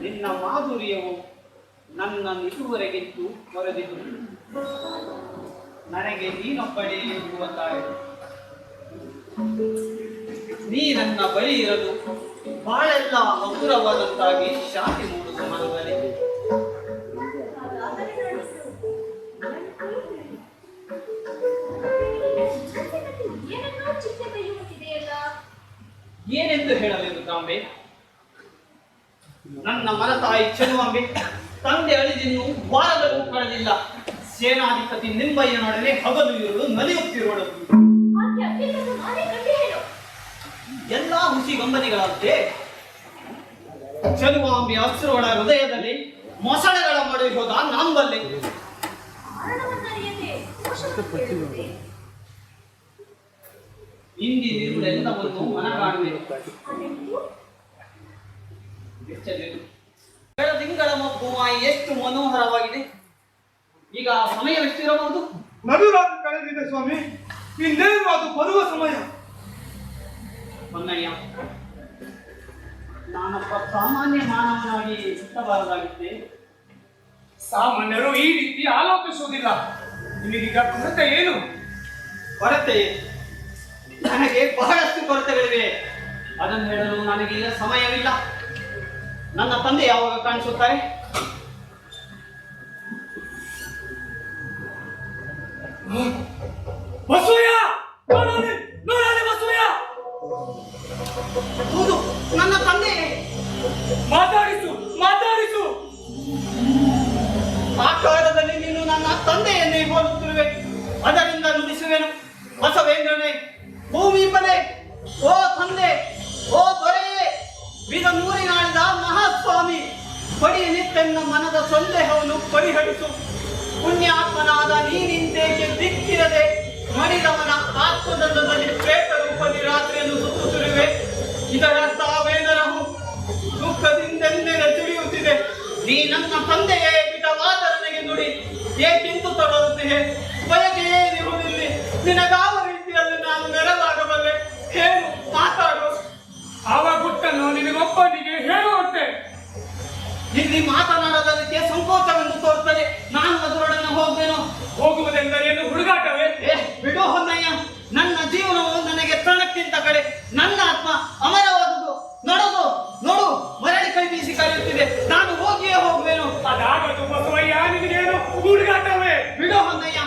ನಿನ್ನ ಮಾಧುರ್ಯವು ನನ್ನನ್ನು ಇದುವರೆಗಿದ್ದು ಹೊರದಿದ್ದು ನನಗೆ ನೀನೊಬ್ಬಳೇ ಎಂಬುವ ತಾಯಿ. ನೀ ನನ್ನ ಬಳಿ ಇರಲು ಬಾಳೆಲ್ಲ ಮಧುರವಾದಂತಾಗಿ ಶಾಂತಿ ಮೂಡುವ ಮನದಲ್ಲಿ. ಏನೆಂದು ಹೇಳಬೇಕು ತಾಂಬೆ? ನನ್ನ ಮನತಾಯಿ ಚೆಲುವಂಬೆ ತಂದೆ ಅಳಿದಿನ್ನು ವಾರದಲ್ಲೂ ಕಳೆದಿಲ್ಲ. ಸೇನಾಧಿಪತಿ ನಿಂಬಯ್ಯನೊಡನೆ ಹಗಲು ಇರುಳು ನಲಿಯುತ್ತಿರುವಳು. ಎಲ್ಲಾ ಹುಸಿಗಂಬನಿಗಳಂತೆ ಚೆಲುವಾಂಬೆ ಅಸುರೊಳ ಹೃದಯದಲ್ಲಿ ಮೊಸಳೆಗಳ ಮಡುವೆ ಹೋದ ನಂಬಲ್ಲಿ. ಇಂದಿನಿರುಳೆಲ್ಲವನ್ನು ಮನಗಾಣಬೇಕು. ತಿಂಗಳ ಮಬ್ಬುವ ಎಷ್ಟು ಮನೋಹರವಾಗಿದೆ. ಈಗ ಸಮಯವೆಷ್ಟಿರಬಹುದು? ನಡುರಾತ್ರಿ ಕಳೆದಿದೆ ಸ್ವಾಮಿ. ಇನ್ನೇನು ಅದು ಬರುವ ಸಮಯ. ಹೊನ್ನಯ್ಯ, ನಾನೊಬ್ಬ ಸಾಮಾನ್ಯ ಮಾನವನಾಗಿ ಹುಟ್ಟಬಾರದಾಗಿದ್ದೆ. ಸಾಮಾನ್ಯರು ಈ ರೀತಿ ಆಲೋಚಿಸುವುದಿಲ್ಲ. ನಿಮಗೀಗ ಕೊರತೆ ಏನು? ಕೊರತೆ ನನಗೆ ಬಹಳಷ್ಟು ಕೊರತೆಗಳಿವೆ. ಅದನ್ನು ಹೇಳಲು ನನಗೀಗ ಸಮಯವಿಲ್ಲ. ನನ್ನ ತಂದೆ ಯಾವಾಗ ಕಾಣಿಸುತ್ತಾರೆ? ಬಸವಯ್ಯ, ಬಸವಯ್ಯ! ಹೌದು, ನನ್ನ ತಂದೆ. ಮಾತಾಡಿಸು. ಆ ಕಾಲದಲ್ಲಿ ನೀನು ನನ್ನ ತಂದೆಯನ್ನೇ ಹೋಲುತ್ತಿರುವೆ. ಅದರಿಂದ ನುಡಿಸುವೆನು. ಬಸವೇಂದ್ರನೇ, ಭೂಮಿಪನೇ, ಓ ತಂದೆ, ಓ ದೊರೆಯೇ, ಬಿದನೂರಿನಾಡಿದ ಮಹಾಸ್ವಾಮಿ, ಪಡಿಯನಿತ್ತೆನ್ನ ಮನದ ಸಂದೇಹವನ್ನು ಪರಿಹರಿಸು. ಪುಣ್ಯಾತ್ಮನಾದ ನೀನಿಂತೇಕೆ ದಿಕ್ಕಿರದೆ ಮಡಿದವನ ಆತ್ಮದಂಡದಲ್ಲಿ ಪ್ರೇತ ರೂಪದಿ ರಾತ್ರಿಯನ್ನು ಸುತ್ತುತ್ತಿರುವೆ. ಇದರರ್ಥ ವೇದನವು ದುಃಖದಿಂದೆಂದರೆ ತಿಳಿಯುತ್ತಿದೆ. ನೀ ನನ್ನ ತಂದೆಯೇ ಬಿಡವಾದ ನನಗೆ ನುಡಿ ಏಕೆಂದು ತೊಡರುತ್ತಿದೆ. ಬಯಕೆಯೇ ಇರುವುದಿಲ್ಲ. ನಿನಗಾವ ರೀತಿಯಲ್ಲಿ ನಾನು ನೆರವಾಗಬಲ್ಲೆ? ಹೇಳು, ಮಾತಾಡು. ಆವ ಗುಟ್ಟನ್ನು ನಿನಗೊಬ್ಬನಿಗೆ ಹೇಳುವಂತೆ. ಇಲ್ಲಿ ಮಾತನಾಡೋದಕ್ಕೆ ಸಂಕೋಚವೆಂದು ತೋರುತ್ತದೆ. ನಾನು ಅದರೊಡನೆ ಹೋಗುವೆನು. ಹೋಗುವುದೆಂದರೇನು ಹುಡುಗಾಟವೇ? ಬಿಡು ಹೊನ್ನಯ್ಯ, ನನ್ನ ಜೀವನವು ನನಗೆ ತೃಣಕ್ಕಿಂತ ಕಡೆ. ನನ್ನ ಆತ್ಮ ಅಮರವಾದುದು. ನೋಡು, ಮರಳಿ ಕೈ ಬೀಸಿ ಕರೆಯುತ್ತಿದೆ. ನಾನು ಹೋಗಿಯೇ ಹೋಗುವೆನು. ಅದಾಗದು ಬಸವಯ್ಯ, ನಿನಗೇನು ಹುಡುಗಾಟವೇ? ಬಿಡು ಹೊನ್ನಯ್ಯ.